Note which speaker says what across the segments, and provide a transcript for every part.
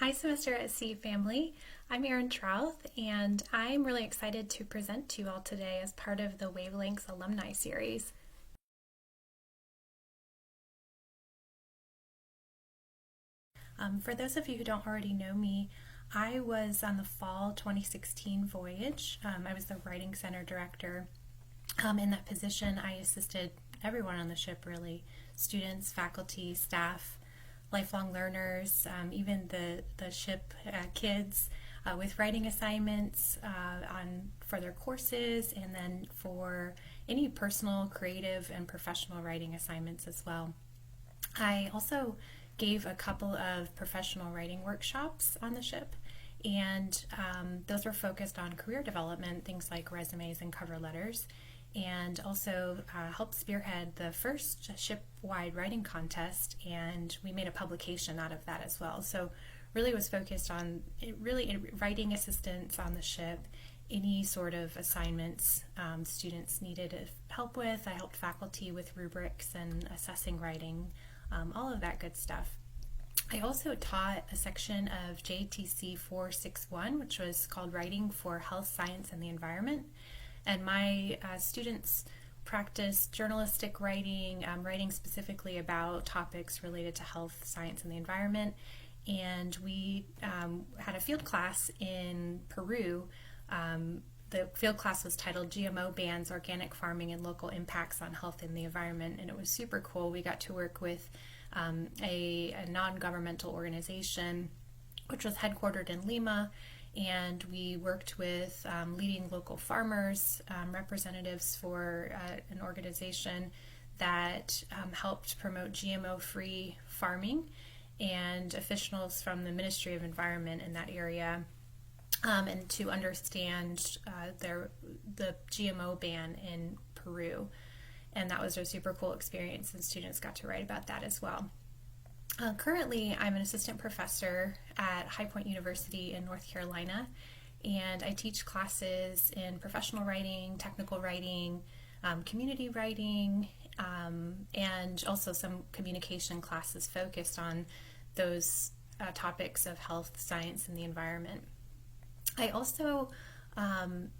Speaker 1: Hi, Semester at Sea family. I'm Erin Trauth, and I'm really excited to present to you all today as part of the Wavelengths Alumni Series. For those of you who don't already know me, I was on the fall 2016 voyage. I was the Writing Center Director. In that position, I assisted everyone on the ship, really, students, faculty, staff, lifelong learners, even the ship kids with writing assignments for their courses, and then for any personal, creative, and professional writing assignments as well. I also gave a couple of professional writing workshops on the ship, and those were focused on career development, things like resumes and cover letters, and also helped spearhead the first ship-wide writing contest, and we made a publication out of that as well. So really was focused on writing assistance on the ship, any sort of assignments students needed help with. I helped faculty with rubrics and assessing writing, all of that good stuff. I also taught a section of JTC 461, which was called Writing for Health, Science, and the Environment. And my students practiced journalistic writing, writing specifically about topics related to health, science, and the environment. And we had a field class in Peru. The field class was titled GMO Bans, Organic Farming, and Local Impacts on Health and the Environment. And it was super cool. We got to work with a non-governmental organization, which was headquartered in Lima. And we worked with leading local farmers, representatives for an organization that helped promote GMO-free farming, and officials from the Ministry of Environment in that area, and to understand the GMO ban in Peru. And that was a super cool experience, and students got to write about that as well. Currently, I'm an assistant professor at High Point University in North Carolina, and I teach classes in professional writing, technical writing, community writing, and also some communication classes focused on those topics of health, science, and the environment. I also am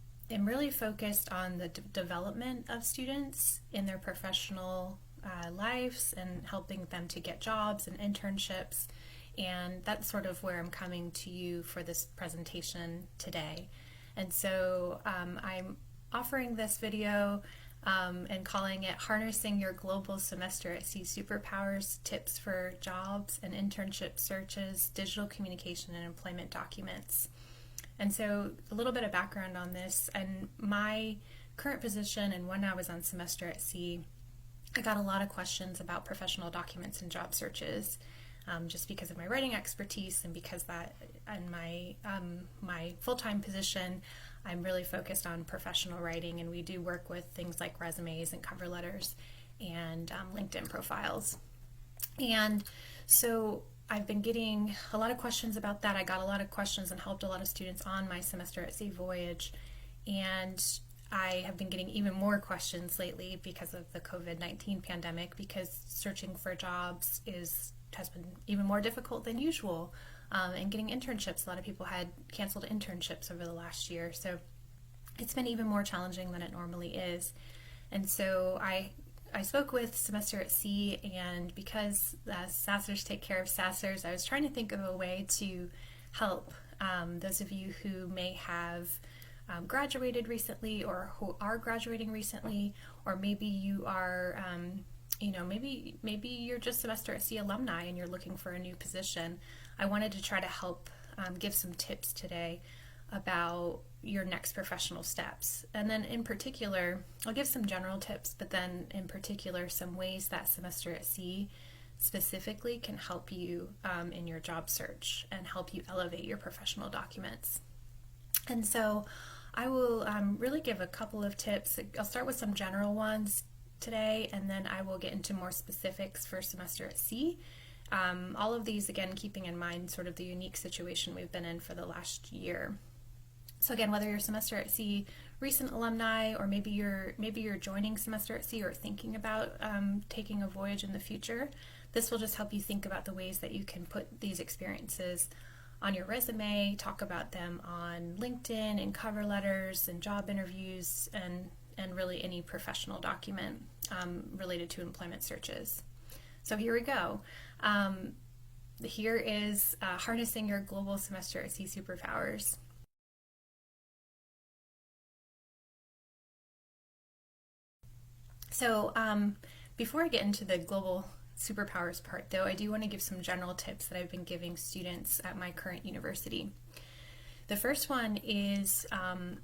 Speaker 1: really focused on the development of students in their professional lives and helping them to get jobs and internships, and that's sort of where I'm coming to you for this presentation today. And so I'm offering this video and calling it Harnessing Your Global Semester at Sea Superpowers, Tips for Jobs and Internship Searches, Digital Communication and Employment Documents. And so a little bit of background on this. And my current position, and when I was on Semester at Sea, I got a lot of questions about professional documents and job searches, just because of my writing expertise, and because that in my full-time position, I'm really focused on professional writing, and we do work with things like resumes and cover letters and LinkedIn profiles. And so I've been getting a lot of questions about that. I got a lot of questions and helped a lot of students on my Semester at Sea voyage, and I have been getting even more questions lately because of the COVID-19 pandemic, because searching for jobs has been even more difficult than usual, and getting internships. A lot of people had canceled internships over the last year, so it's been even more challenging than it normally is. And so I spoke with Semester at Sea, and because SASSers take care of SASSers, I was trying to think of a way to help those of you who may have graduated recently, or who are graduating recently, or maybe you are, maybe you're just Semester at Sea alumni and you're looking for a new position. I wanted to try to help give some tips today about your next professional steps. And then in particular, I'll give some general tips, but then in particular some ways that Semester at Sea specifically can help you in your job search and help you elevate your professional documents. And so I will really give a couple of tips. I'll start with some general ones today, and then I will get into more specifics for Semester at Sea. All of these, again, keeping in mind sort of the unique situation we've been in for the last year. So again, whether you're Semester at Sea recent alumni, or maybe you're joining Semester at Sea or thinking about taking a voyage in the future, this will just help you think about the ways that you can put these experiences on your resume, talk about them on LinkedIn and cover letters and job interviews and really any professional document related to employment searches. So here we go. Here is harnessing your global semester at sea superpowers. So before I get into the global superpowers part, though, I do want to give some general tips that I've been giving students at my current university. The first one is,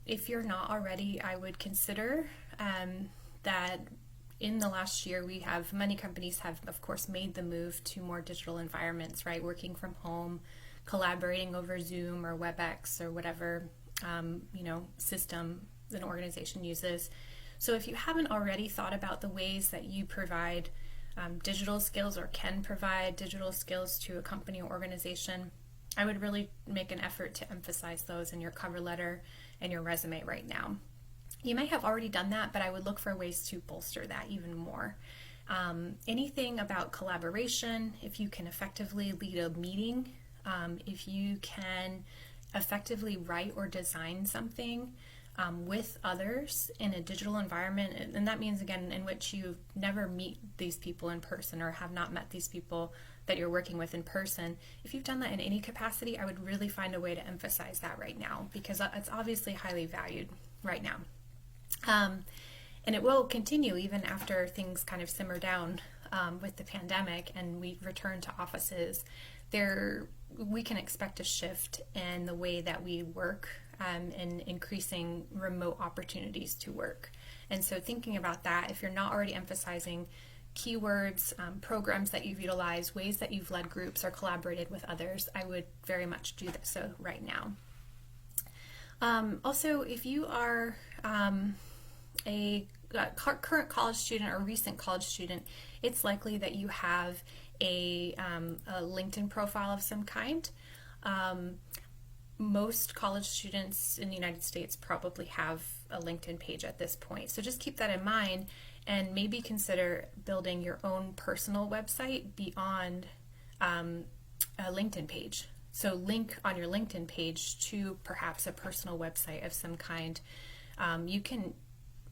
Speaker 1: if you're not already, I would consider that in the last year many companies have, of course, made the move to more digital environments, right? Working from home, collaborating over Zoom or WebEx or whatever system an organization uses. So if you haven't already thought about the ways that you provide digital skills or can provide digital skills to a company or organization, I would really make an effort to emphasize those in your cover letter and your resume right now. You may have already done that, but I would look for ways to bolster that even more. Anything about collaboration, if you can effectively lead a meeting, if you can effectively write or design something with others in a digital environment, and that means, again, in which you never meet these people in person or have not met these people that you're working with in person. If you've done that in any capacity, I would really find a way to emphasize that right now, because it's obviously highly valued right now. And it will continue even after things kind of simmer down with the pandemic and we return to offices. We can expect a shift in the way that we work and increasing remote opportunities to work. And so thinking about that, if you're not already emphasizing keywords, programs that you've utilized, ways that you've led groups or collaborated with others, I would very much do so right now. Also, if you are a current college student or recent college student, it's likely that you have a LinkedIn profile of some kind. Most college students in the United States probably have a LinkedIn page at this point. So just keep that in mind and maybe consider building your own personal website beyond a LinkedIn page. So link on your LinkedIn page to perhaps a personal website of some kind. You can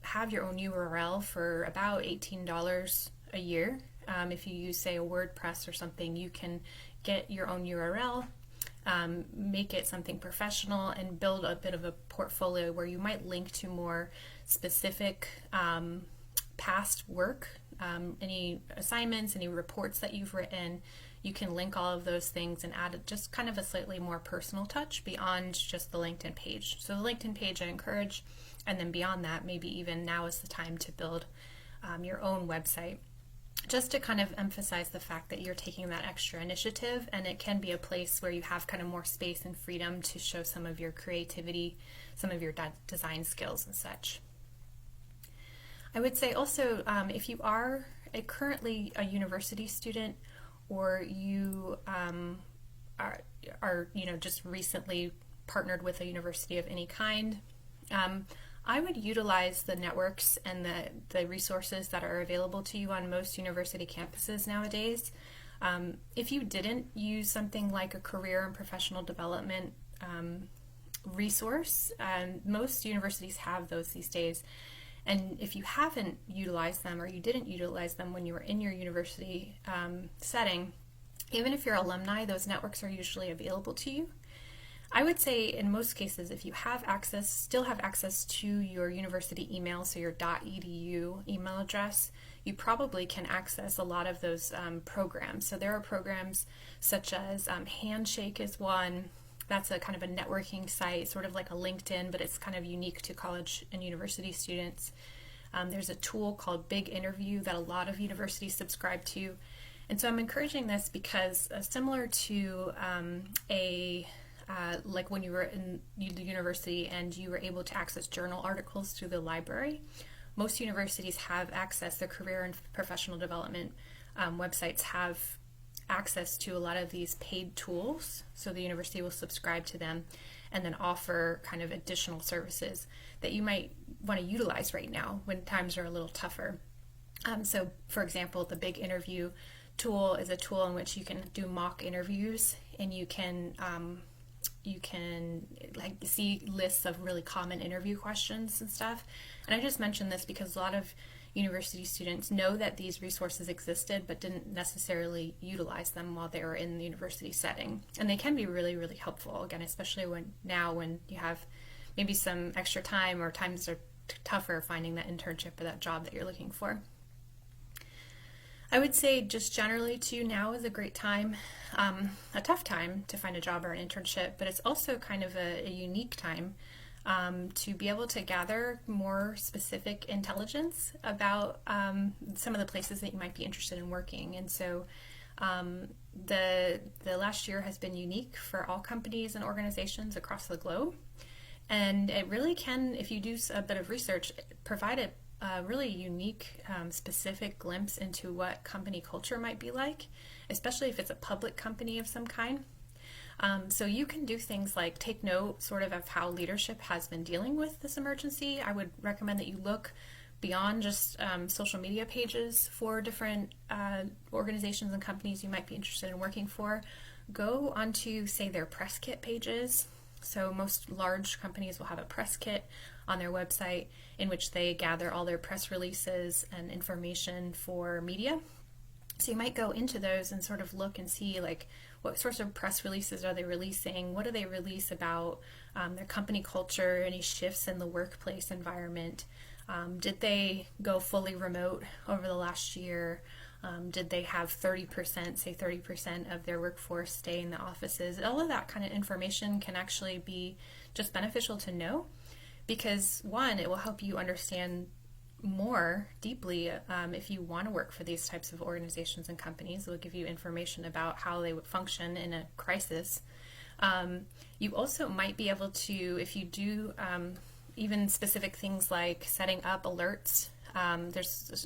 Speaker 1: have your own URL for about $18 a year. If you use, say, a WordPress or something, you can get your own URL, make it something professional, and build a bit of a portfolio where you might link to more specific past work, any assignments, any reports that you've written. You can link all of those things and add just kind of a slightly more personal touch beyond just the LinkedIn page. So the LinkedIn page I encourage, and then beyond that, maybe even now is the time to build your own website, just to kind of emphasize the fact that you're taking that extra initiative, and it can be a place where you have kind of more space and freedom to show some of your creativity, some of your design skills and such. I would say also, if you are currently a university student, or you are just recently partnered with a university of any kind, I would utilize the networks and the resources that are available to you on most university campuses nowadays. If you didn't use something like a career and professional development resource, most universities have those these days. And if you haven't utilized them, or you didn't utilize them when you were in your university setting, even if you're alumni, those networks are usually available to you. I would say in most cases, if you have access, still have access to your university email, so your .edu email address, you probably can access a lot of those programs. So there are programs such as Handshake is one. That's a kind of a networking site, sort of like a LinkedIn, but it's kind of unique to college and university students. There's a tool called Big Interview that a lot of universities subscribe to. And so I'm encouraging this because similar to like when you were in the university and you were able to access journal articles through the library, most universities have access, their career and professional development websites have access to a lot of these paid tools. So the university will subscribe to them and then offer kind of additional services that you might want to utilize right now when times are a little tougher. So for example, the Big Interview tool is a tool in which you can do mock interviews, and you can you can like see lists of really common interview questions and stuff. And I just mentioned this because a lot of university students know that these resources existed but didn't necessarily utilize them while they were in the university setting. And they can be really, really helpful, again, especially when you have maybe some extra time or times are tougher finding that internship or that job that you're looking for. I would say just generally too, now is a great time, a tough time to find a job or an internship, but it's also kind of a unique time to be able to gather more specific intelligence about some of the places that you might be interested in working. And so the last year has been unique for all companies and organizations across the globe. And it really can, if you do a bit of research, provide a really unique, specific glimpse into what company culture might be like, especially if it's a public company of some kind. So you can do things like take note sort of how leadership has been dealing with this emergency. I would recommend that you look beyond just social media pages for different organizations and companies you might be interested in working for. Go onto, say, their press kit pages. So most large companies will have a press kit on their website in which they gather all their press releases and information for media. So you might go into those and sort of look and see like what sorts of press releases are they releasing, what do they release about their company culture, any shifts in the workplace environment, did they go fully remote over the last year, did they have 30% of their workforce stay in the offices. All of that kind of information can actually be just beneficial to know because, one, it will help you understand more deeply if you want to work for these types of organizations and companies. It will give you information about how they would function in a crisis. You also might be able to, if you do even specific things like setting up alerts,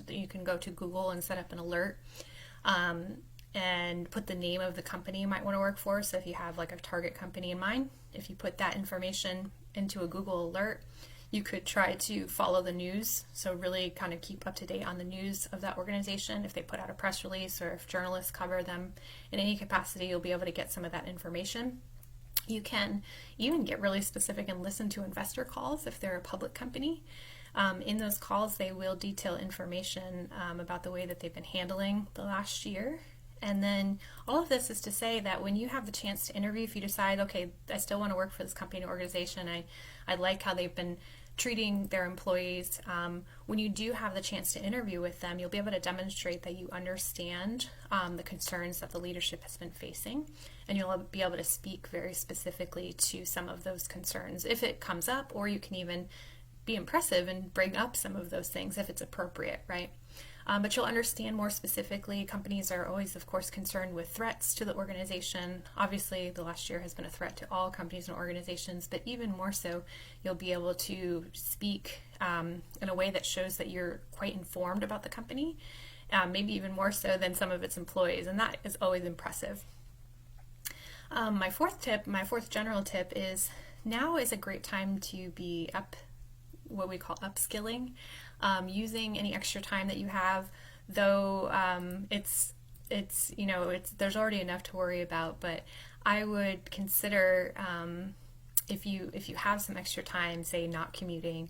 Speaker 1: you can go to Google and set up an alert and put the name of the company you might want to work for. So if you have like a target company in mind, if you put that information into a Google alert, you could try to follow the news. So really kind of keep up to date on the news of that organization. If they put out a press release or if journalists cover them in any capacity, you'll be able to get some of that information. You can even get really specific and listen to investor calls if they're a public company. In those calls, they will detail information about the way that they've been handling the last year. And then all of this is to say that when you have the chance to interview, if you decide, okay, I still want to work for this company or organization, I like how they've been treating their employees, when you do have the chance to interview with them, you'll be able to demonstrate that you understand the concerns that the leadership has been facing, and you'll be able to speak very specifically to some of those concerns if it comes up, or you can even be impressive and bring up some of those things if it's appropriate, right? But you'll understand more specifically. Companies are always, of course, concerned with threats to the organization. Obviously, the last year has been a threat to all companies and organizations, but even more so, you'll be able to speak in a way that shows that you're quite informed about the company, maybe even more so than some of its employees, and that is always impressive. My fourth general tip is now is a great time to be what we call upskilling, using any extra time that you have, though there's already enough to worry about, but I would consider if you have some extra time, say not commuting,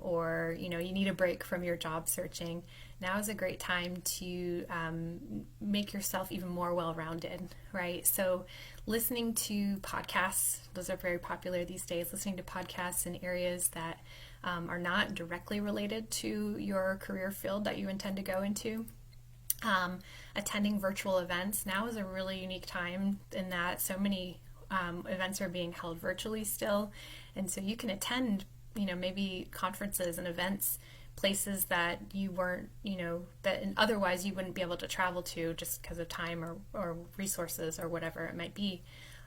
Speaker 1: or you need a break from your job searching, now is a great time to make yourself even more well-rounded, right? So listening to podcasts, those are very popular these days, listening to podcasts in areas that are not directly related to your career field that you intend to go into. Attending virtual events. Now is a really unique time in that so many events are being held virtually still, and so you can attend maybe conferences and events, places that you weren't, that otherwise you wouldn't be able to travel to just because of time or resources or whatever it might be.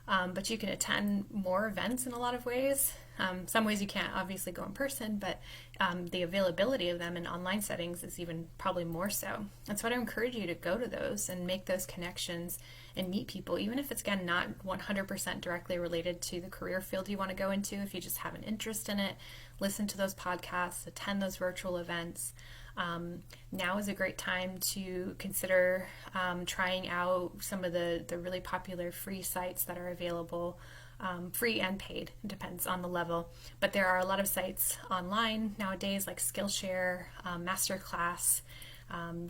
Speaker 1: But you can attend more events in a lot of ways. Some ways you can't obviously go in person, but the availability of them in online settings is even probably more so. And so I'd encourage you to go to those and make those connections and meet people, even if it's, again, not 100% directly related to the career field you want to go into. If you just have an interest in it, listen to those podcasts, attend those virtual events. Now is a great time to consider trying out some of the really popular free sites that are available, free and paid, it depends on the level. But there are a lot of sites online nowadays like Skillshare, Masterclass.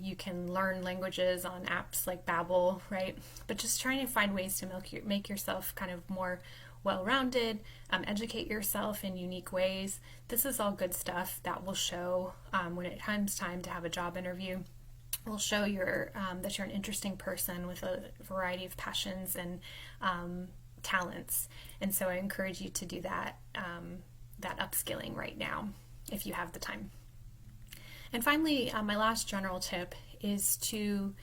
Speaker 1: You can learn languages on apps like Babbel, right? But just trying to find ways to make yourself kind of more well-rounded, educate yourself in unique ways. This is all good stuff that will show when it comes time to have a job interview. Will show that you're an interesting person with a variety of passions and talents. And so I encourage you to do that upskilling right now if you have the time. And finally, my last general tip is to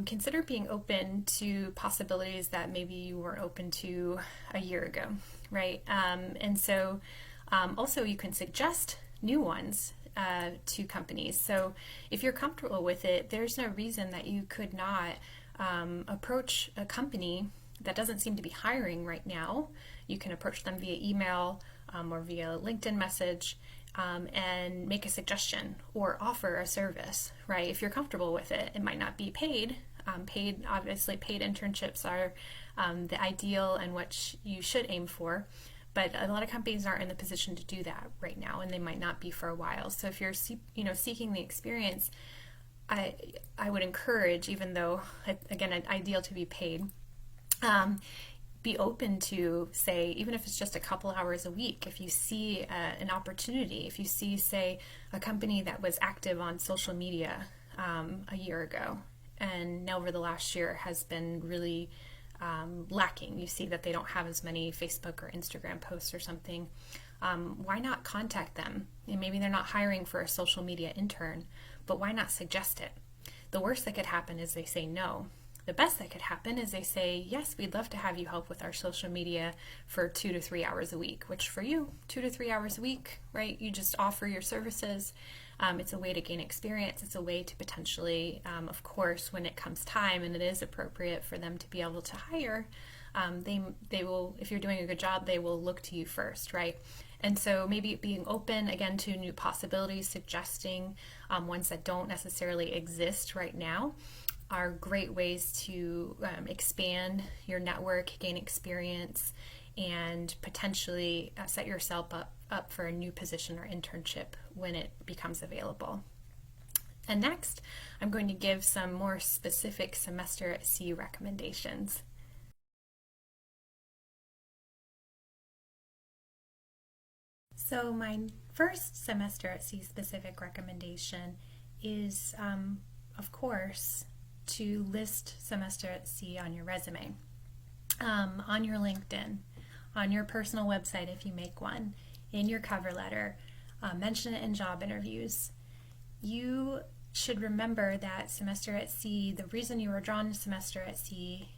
Speaker 1: consider being open to possibilities that maybe you weren't open to a year ago, right? And so also you can suggest new ones to companies. So if you're comfortable with it, there's no reason that you could not approach a company that doesn't seem to be hiring right now. You can approach them via email or via LinkedIn message and make a suggestion or offer a service, right? If you're comfortable with it, it might not be paid. Obviously, paid internships are the ideal and what you should aim for. But a lot of companies aren't in the position to do that right now, and they might not be for a while. So if you're, seeking the experience, I would encourage, even though again, ideal to be paid, be open to, say, even if it's just a couple hours a week, if you see an opportunity, if you see, say, a company that was active on social media a year ago and over the last year has been really lacking, you see that they don't have as many Facebook or Instagram posts or something, why not contact them? And maybe they're not hiring for a social media intern, but why not suggest it? The worst that could happen is they say no. The best that could happen is they say, yes, we'd love to have you help with our social media for 2 to 3 hours a week, which for you, 2 to 3 hours a week, right? You just offer your services. It's a way to gain experience. It's a way to potentially, of course, when it comes time and it is appropriate for them to be able to hire, they will, if you're doing a good job, they will look to you first, right? And so maybe being open, again, to new possibilities, suggesting ones that don't necessarily exist right now, are great ways to expand your network, gain experience, and potentially set yourself up for a new position or internship when it becomes available. And next, I'm going to give some more specific semester at sea recommendations. So my first semester at sea specific recommendation is, of course, to list semester at sea on your resume, on your LinkedIn, on your personal website if you make one, in your cover letter, mention it in job interviews. You should remember that semester at sea, the reason you were drawn to semester at sea,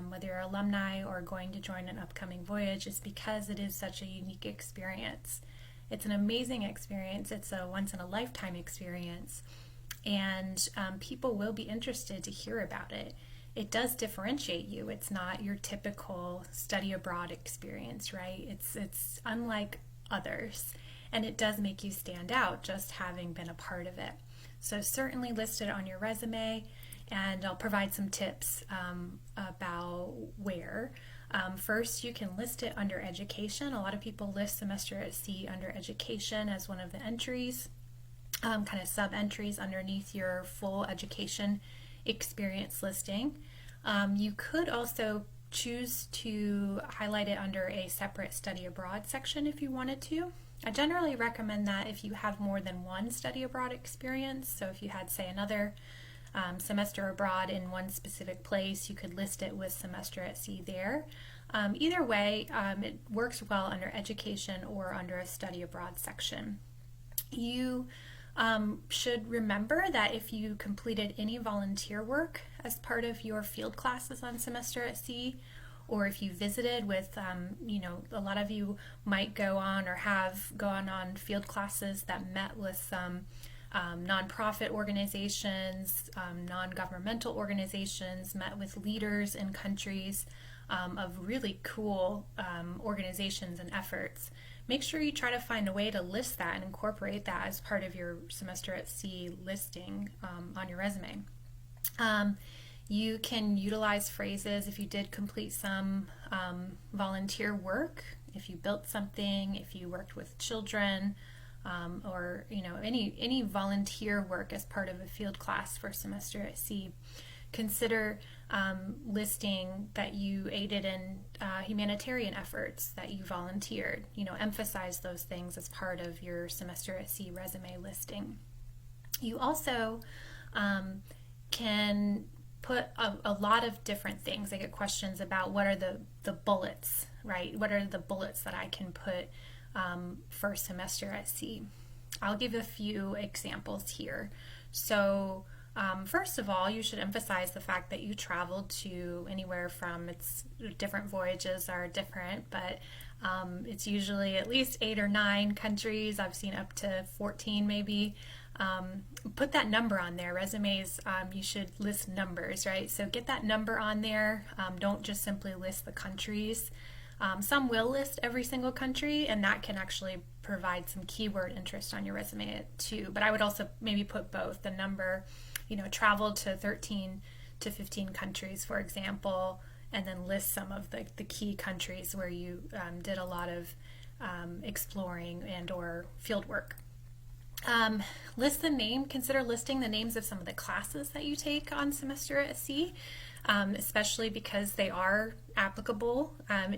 Speaker 1: whether you're alumni or going to join an upcoming voyage, is because it is such a unique experience. It's an amazing experience. It's a once-in-a-lifetime experience. And people will be interested to hear about it. It does differentiate you. It's not your typical study abroad experience, right? It's unlike others, and it does make you stand out just having been a part of it. So certainly list it on your resume, and I'll provide some tips about where. First, you can list it under education. A lot of people list semester at sea under education as one of the entries. Kind of sub-entries underneath your full education experience listing. You could also choose to highlight it under a separate study abroad section if you wanted to. I generally recommend that if you have more than one study abroad experience. So if you had, say, another semester abroad in one specific place, you could list it with semester at sea there. Either way, it works well under education or under a study abroad section. You should remember that if you completed any volunteer work as part of your field classes on semester at sea, or if you visited with, a lot of you might go on or have gone on field classes that met with some nonprofit organizations, non-governmental organizations, met with leaders in countries of really cool organizations and efforts. make sure you try to find a way to list that and incorporate that as part of your semester at sea listing on your resume. You can utilize phrases if you did complete some volunteer work, if you built something, if you worked with children, or any volunteer work as part of a field class for semester at sea. Consider listing that you aided in humanitarian efforts, that you volunteered. Emphasize those things as part of your semester at sea resume listing. You also can put a lot of different things. I get questions about what are the bullets, right? What are the bullets that I can put for semester at sea? I'll give a few examples here. So first of all, you should emphasize the fact that you traveled to anywhere from, different voyages are different, but it's usually at least 8 or 9 countries. I've seen up to 14 maybe. Put that number on there. Resumes, you should list numbers, right? So get that number on there. Don't just simply list the countries. Some will list every single country, and that can actually provide some keyword interest on your resume too. But I would also maybe put both, the number, travel to 13 to 15 countries, for example, and then list some of the key countries where you did a lot of exploring and or field work. Consider listing the names of some of the classes that you take on semester at sea, especially because they are applicable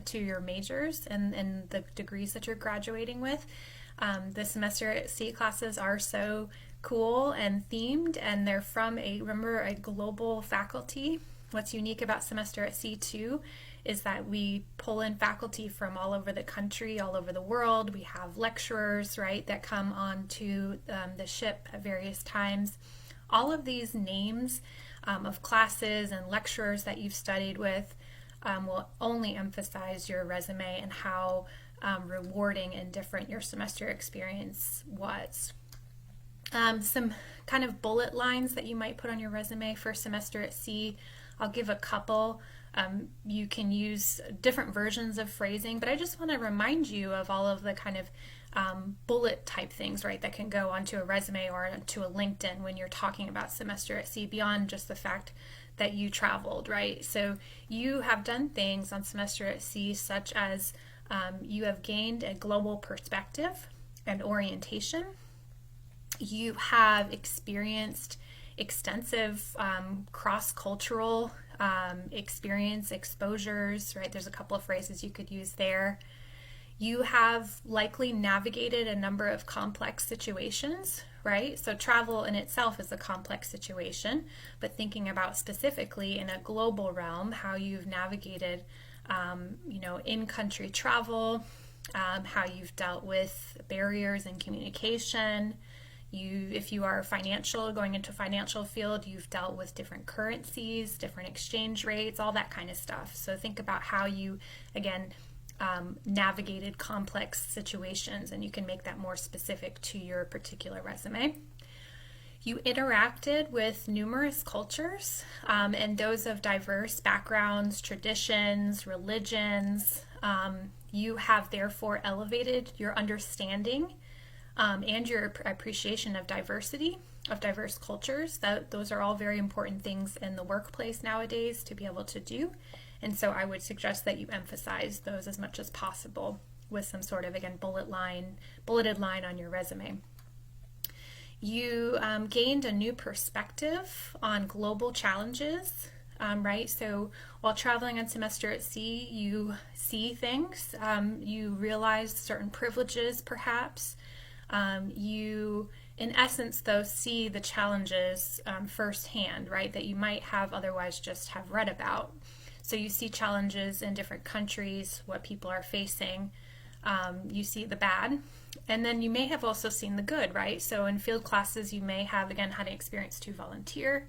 Speaker 1: to your majors and the degrees that you're graduating with. The semester at sea classes are so cool and themed, and they're from a global faculty. What's unique about semester at sea too is that we pull in faculty from all over the country, all over the world. We have lecturers, right, that come onto the ship at various times. All of these names of classes and lecturers that you've studied with will only emphasize your resume and how rewarding and different your semester experience was. Some kind of bullet lines that you might put on your resume for semester at sea. I'll give a couple. You can use different versions of phrasing, but I just want to remind you of all of the kind of bullet type things, right, that can go onto a resume or onto a LinkedIn when you're talking about semester at sea, beyond just the fact that you traveled, right? So you have done things on semester at sea such as you have gained a global perspective and orientation. You have experienced extensive cross-cultural exposures, right? There's a couple of phrases you could use there. You have likely navigated a number of complex situations, right? So travel in itself is a complex situation, but thinking about specifically in a global realm, how you've navigated, in-country travel, how you've dealt with barriers in communication. If you are going into financial field, you've dealt with different currencies, different exchange rates, all that kind of stuff. So think about how you, again, navigated complex situations, and you can make that more specific to your particular resume. You interacted with numerous cultures, and those of diverse backgrounds, traditions, religions. You have therefore elevated your understanding and your appreciation of diversity, of diverse cultures. Those are all very important things in the workplace nowadays to be able to do. And so I would suggest that you emphasize those as much as possible with some sort of, again, bulleted line on your resume. You gained a new perspective on global challenges, right? So while traveling on semester at sea, you see things, you realize certain privileges perhaps. You, in essence, though, see the challenges firsthand, right, that you might have otherwise just have read about. So you see challenges in different countries, what people are facing. You see the bad, and then you may have also seen the good, right? So in field classes, you may have, again, had an experience to volunteer.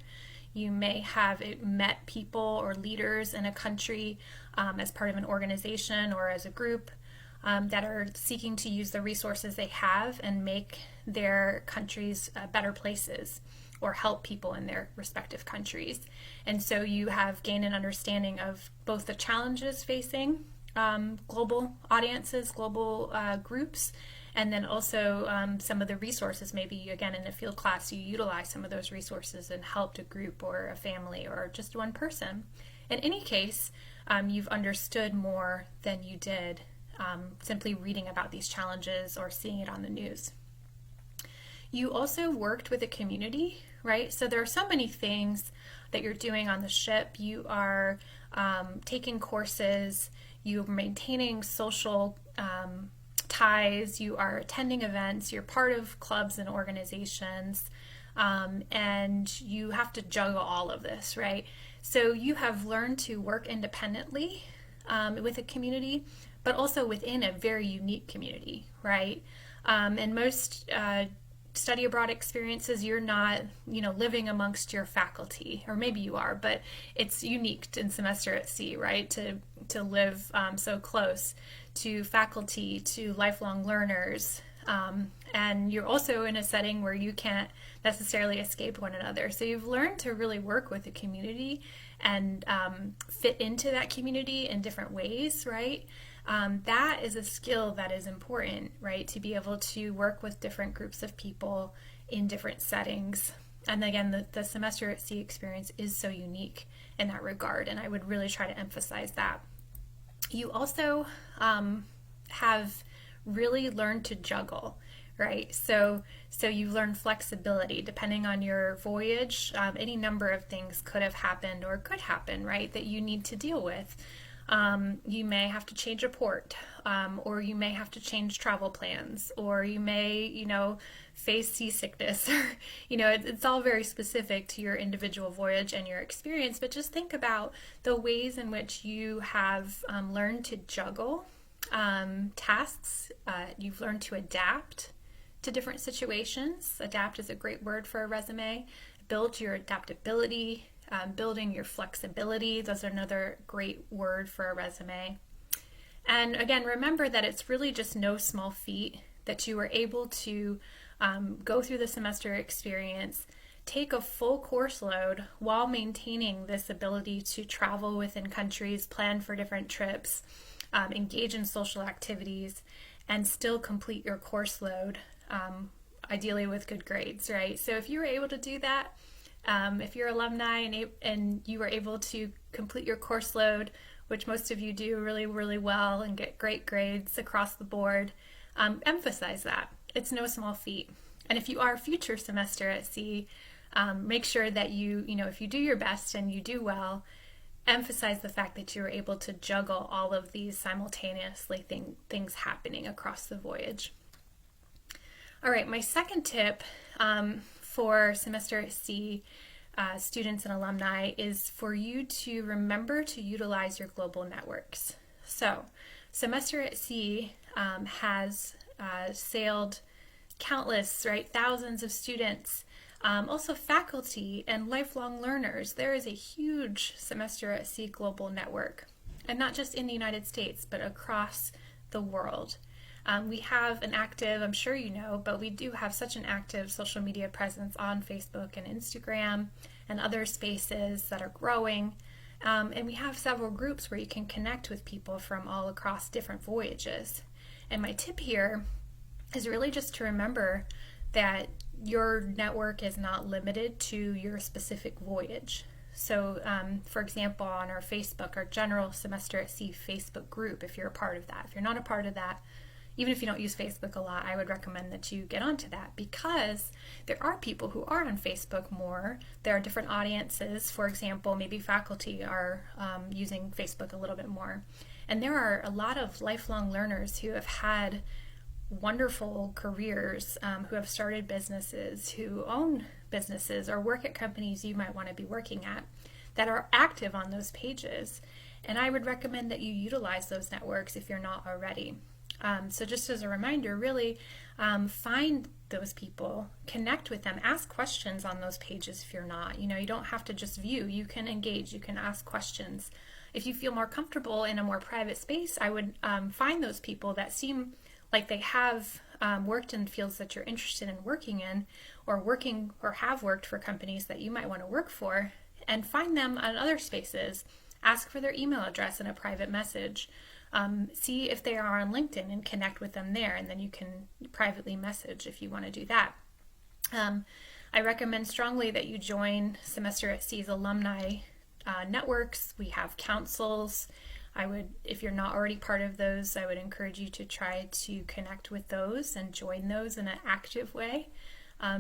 Speaker 1: You may have met people or leaders in a country as part of an organization or as a group that are seeking to use the resources they have and make their countries better places or help people in their respective countries. And so you have gained an understanding of both the challenges facing global audiences, global groups, and then also some of the resources. Maybe, again, in a field class, you utilize some of those resources and helped a group or a family or just one person. In any case, you've understood more than you did simply reading about these challenges or seeing it on the news. You also worked with a community, right? So there are so many things that you're doing on the ship. You are taking courses, you're maintaining social ties, you are attending events, you're part of clubs and organizations, and you have to juggle all of this, right? So you have learned to work independently with a community, but also within a very unique community, right? And most study abroad experiences, you're not, living amongst your faculty, or maybe you are, but it's unique in semester at sea, right? To live so close to faculty, to lifelong learners, and you're also in a setting where you can't necessarily escape one another. So you've learned to really work with the community and fit into that community in different ways, right? That is a skill that is important, right? To be able to work with different groups of people in different settings. And again, the semester at sea experience is so unique in that regard, and I would really try to emphasize that. You also have really learned to juggle, right? So you've learned flexibility. Depending on your voyage, any number of things could have happened or could happen, right, that you need to deal with. You may have to change a port, or you may have to change travel plans, or you may, face seasickness. It's all very specific to your individual voyage and your experience, but just think about the ways in which you have learned to juggle tasks. You've learned to adapt to different situations. Adapt is a great word for a resume. Build your adaptability. Building your flexibility. Those are another great word for a resume. And again, remember that it's really just no small feat that you were able to go through the semester experience, take a full course load while maintaining this ability to travel within countries, plan for different trips, engage in social activities, and still complete your course load, ideally with good grades, right? So if you were able to do that, if you're alumni and you were able to complete your course load, which most of you do really, really well and get great grades across the board, emphasize that. It's no small feat. And if you are a future semester at sea, make sure that if you do your best and you do well, emphasize the fact that you were able to juggle all of these simultaneously things happening across the voyage. All right, my second tip for semester at sea students and alumni is for you to remember to utilize your global networks. So semester at sea has sailed countless, right, thousands of students, also faculty and lifelong learners. There is a huge semester at sea global network, and not just in the United States, but across the world. We have an active, I'm sure you know, but we do have such an active social media presence on Facebook and Instagram and other spaces that are growing. And we have several groups where you can connect with people from all across different voyages. And my tip here is really just to remember that your network is not limited to your specific voyage. So, for example, on our Facebook, our general semester at sea Facebook group, if you're a part of that. If you're not a part of that, even if you don't use Facebook a lot, I would recommend that you get onto that, because there are people who are on Facebook more. There are different audiences. For example, maybe faculty are using Facebook a little bit more. And there are a lot of lifelong learners who have had wonderful careers, who have started businesses, who own businesses, or work at companies you might want to be working at, that are active on those pages. And I would recommend that you utilize those networks if you're not already. So just as a reminder, really find those people, connect with them, ask questions on those pages if you're not. You don't have to just view, you can engage, you can ask questions. If you feel more comfortable in a more private space, I would find those people that seem like they have worked in fields that you're interested in working in, or have worked for companies that you might want to work for, and find them on other spaces. Ask for their email address in a private message. See if they are on LinkedIn and connect with them there, and then you can privately message if you want to do that. I recommend strongly that you join Semester at Sea's alumni networks. We have councils. If you're not already part of those, I would encourage you to try to connect with those and join those in an active way.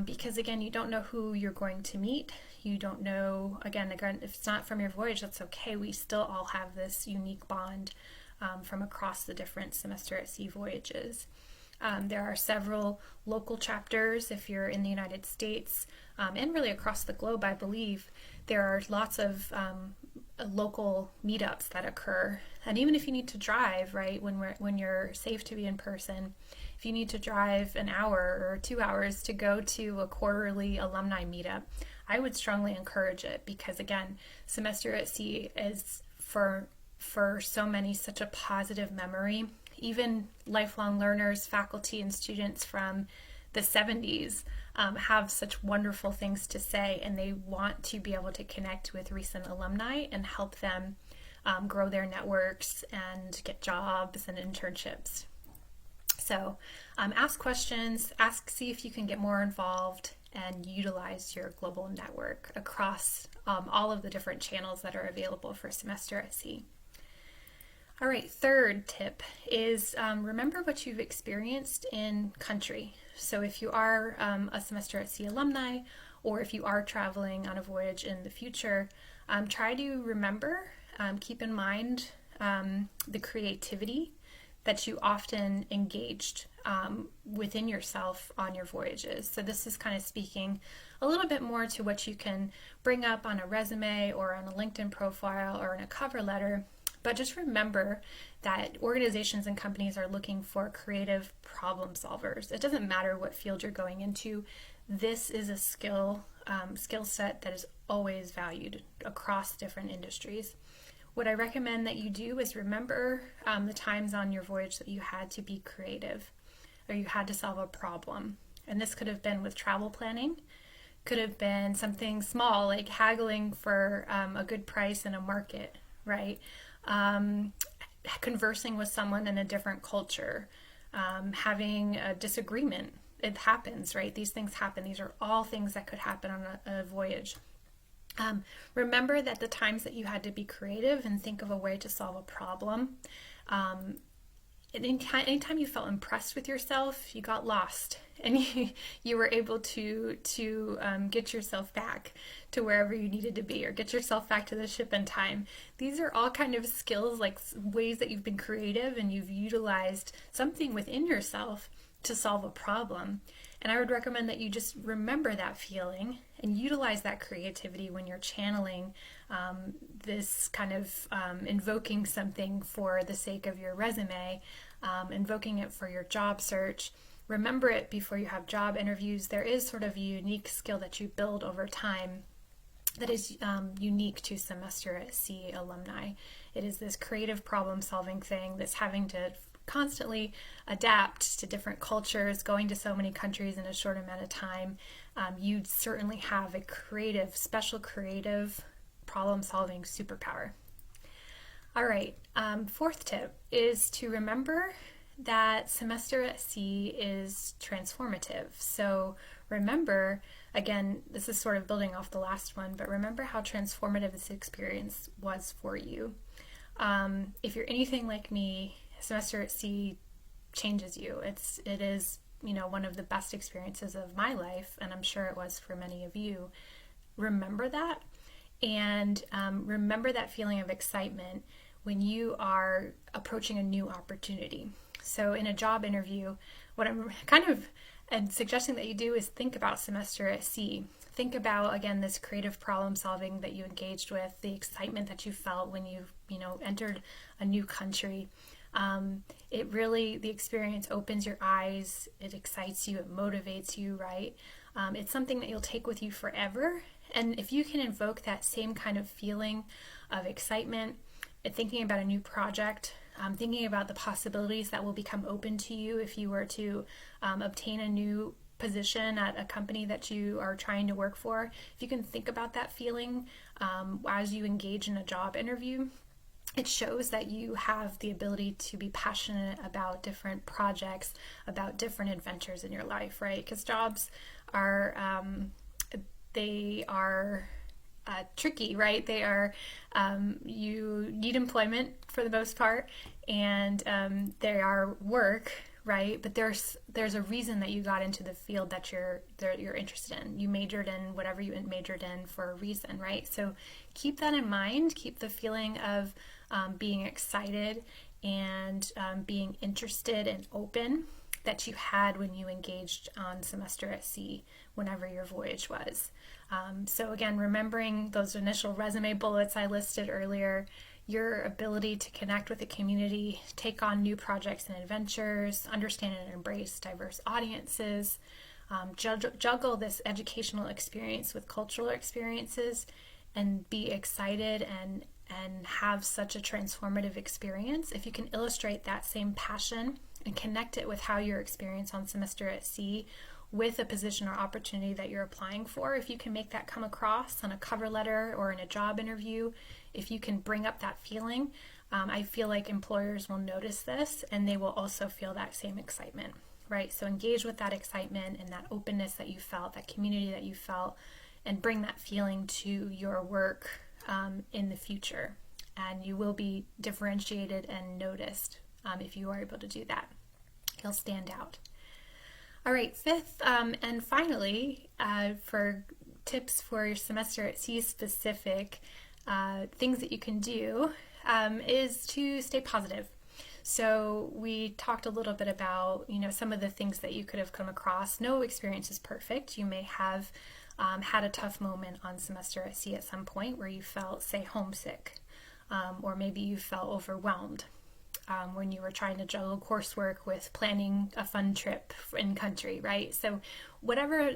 Speaker 1: Because again, you don't know who you're going to meet. You don't know, again, if it's not from your voyage, that's okay. We still all have this unique bond from across the different Semester at Sea voyages. There are several local chapters if you're in the United States, and really across the globe, I believe. There are lots of local meetups that occur. And even if you need to drive, right, when you're safe to be in person, if you need to drive an hour or 2 hours to go to a quarterly alumni meetup, I would strongly encourage it, because again, Semester at Sea is for so many such a positive memory. Even lifelong learners, faculty, and students from the 70s have such wonderful things to say, and they want to be able to connect with recent alumni and help them grow their networks and get jobs and internships. So ask questions, see if you can get more involved, and utilize your global network across all of the different channels that are available for Semester at Sea. All right, third tip is remember what you've experienced in country. So if you are a Semester at Sea alumni, or if you are traveling on a voyage in the future, try to remember, keep in mind the creativity that you often engaged within yourself on your voyages. So this is kind of speaking a little bit more to what you can bring up on a resume or on a LinkedIn profile or in a cover letter. But just remember that organizations and companies are looking for creative problem solvers. It doesn't matter what field you're going into. This is a skill set that is always valued across different industries. What I recommend that you do is remember the times on your voyage that you had to be creative or you had to solve a problem. And this could have been with travel planning, could have been something small like haggling for a good price in a market, right? Conversing with someone in a different culture, having a disagreement. It happens, right? These things happen. These are all things that could happen on a voyage. Remember that the times that you had to be creative and think of a way to solve a problem. Anytime you felt impressed with yourself, you got lost, and you were able to get yourself back to wherever you needed to be, or get yourself back to the ship in time. These are all kind of skills, like ways that you've been creative and you've utilized something within yourself to solve a problem. And I would recommend that you just remember that feeling and utilize that creativity when you're channeling this kind of invoking something for the sake of your resume, invoking it for your job search. Remember it before you have job interviews. There is sort of a unique skill that you build over time that is unique to Semester at Sea alumni. It is this creative problem-solving thing that's having to constantly adapt to different cultures, going to so many countries in a short amount of time. You certainly have a special creative problem-solving superpower. All right, fourth tip is to remember that Semester at Sea is transformative. So remember, again, this is sort of building off the last one, but remember how transformative this experience was for you. If you're anything like me, Semester at Sea changes you. It is, one of the best experiences of my life, and I'm sure it was for many of you. Remember that, and remember that feeling of excitement when you are approaching a new opportunity. So in a job interview, what I'm kind of suggesting that you do is think about Semester at Sea. Think about, again, this creative problem solving that you engaged with, the excitement that you felt when you entered a new country. The experience opens your eyes, it excites you, it motivates you, right? It's something that you'll take with you forever. And if you can invoke that same kind of feeling of excitement, thinking about a new project, thinking about the possibilities that will become open to you if you were to obtain a new position at a company that you are trying to work for, if you can think about that feeling as you engage in a job interview, it shows that you have the ability to be passionate about different projects, about different adventures in your life, right? Because jobs are, they are tricky, right? They are, you need employment for the most part, and they are work, right? But there's a reason that you got into the field that you're interested in. You majored in whatever you majored in for a reason, right? So keep that in mind. Keep the feeling of being excited and being interested and open that you had when you engaged on semester at sea, whenever your voyage was. So again, remembering those initial resume bullets I listed earlier, your ability to connect with the community, take on new projects and adventures, understand and embrace diverse audiences, juggle this educational experience with cultural experiences, and be excited and have such a transformative experience. If you can illustrate that same passion and connect it with how your experience on semester at sea with a position or opportunity that you're applying for, if you can make that come across on a cover letter or in a job interview, if you can bring up that feeling, I feel like employers will notice this and they will also feel that same excitement, right? So engage with that excitement and that openness that you felt, that community that you felt, and bring that feeling to your work in the future. And you will be differentiated and noticed if you are able to do that. You'll stand out. All right, fifth and finally, for tips for your semester at sea specific things that you can do is to stay positive. So we talked a little bit about, some of the things that you could have come across. No experience is perfect. You may have had a tough moment on semester at sea at some point where you felt, say, homesick, or maybe you felt overwhelmed when you were trying to juggle coursework with planning a fun trip in country, right? So whatever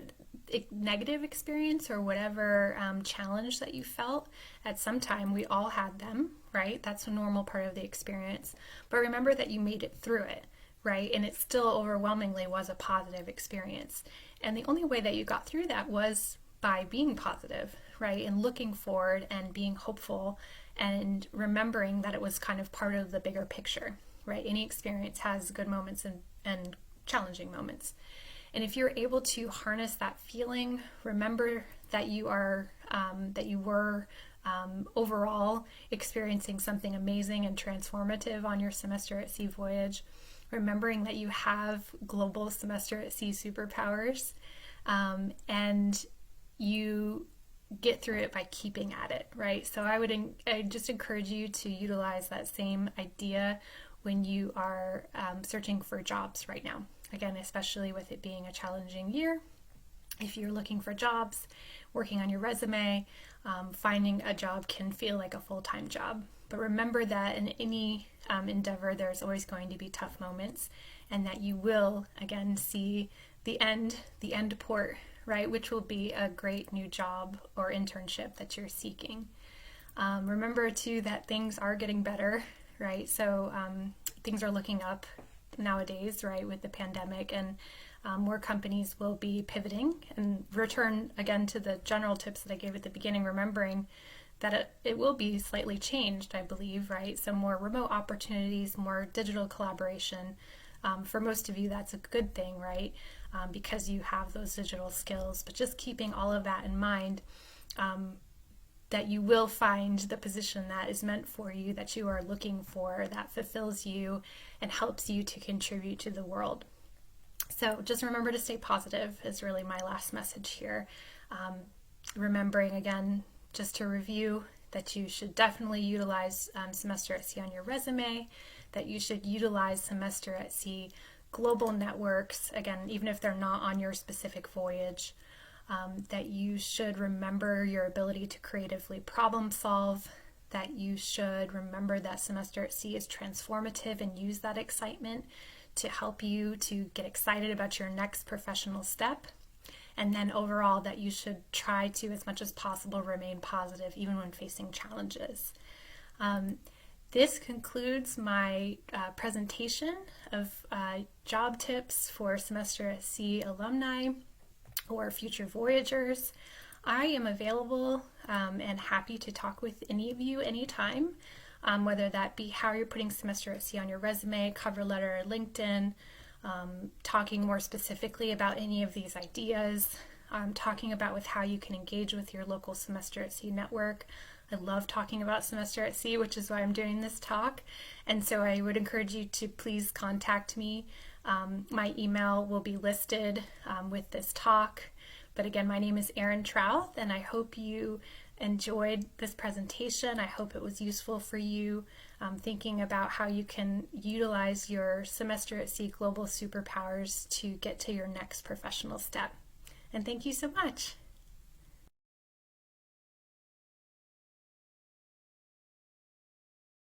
Speaker 1: negative experience or whatever challenge that you felt at some time, we all had them, right? That's a normal part of the experience. But remember that you made it through it, right? And it still overwhelmingly was a positive experience. And the only way that you got through that was by being positive, right? And looking forward and being hopeful and remembering that it was kind of part of the bigger picture, right? Any experience has good moments and challenging moments. And if you're able to harness that feeling, remember that you were overall experiencing something amazing and transformative on your semester at sea voyage, remembering that you have global semester at sea superpowers, and you get through it by keeping at it, right? So I just encourage you to utilize that same idea when you are searching for jobs right now. Again, especially with it being a challenging year, if you're looking for jobs, working on your resume, finding a job can feel like a full-time job. But remember that in any endeavor, there's always going to be tough moments, and that you will, again, see the end port, right, which will be a great new job or internship that you're seeking. Remember, too, that things are getting better, right? So things are looking up nowadays, right, with the pandemic, and more companies will be pivoting and return again to the general tips that I gave at the beginning, remembering that it will be slightly changed, I believe, right? So more remote opportunities, more digital collaboration. For most of you, that's a good thing, right? Because you have those digital skills. But just keeping all of that in mind, that you will find the position that is meant for you, that you are looking for, that fulfills you and helps you to contribute to the world. So just remember to stay positive is really my last message here. Remembering, again, just to review, that you should definitely utilize semester at sea on your resume, that you should utilize semester at sea global networks, again, even if they're not on your specific voyage, that you should remember your ability to creatively problem solve, that you should remember that semester at sea is transformative and use that excitement to help you to get excited about your next professional step. And then overall, that you should try to, as much as possible, remain positive even when facing challenges. This concludes my presentation of job tips for semester at sea alumni or future voyagers. I am available and happy to talk with any of you anytime. whether that be how you're putting semester at sea on your resume, cover letter, LinkedIn, talking more specifically about any of these ideas, talking about with how you can engage with your local semester at sea network. I love talking about semester at sea, which is why I'm doing this talk. And so I would encourage you to please contact me. My email will be listed with this talk. But again, my name is Erin Trauth, and I hope you enjoyed this presentation. I hope it was useful for you thinking about how you can utilize your semester at sea global superpowers to get to your next professional step. And thank you so much.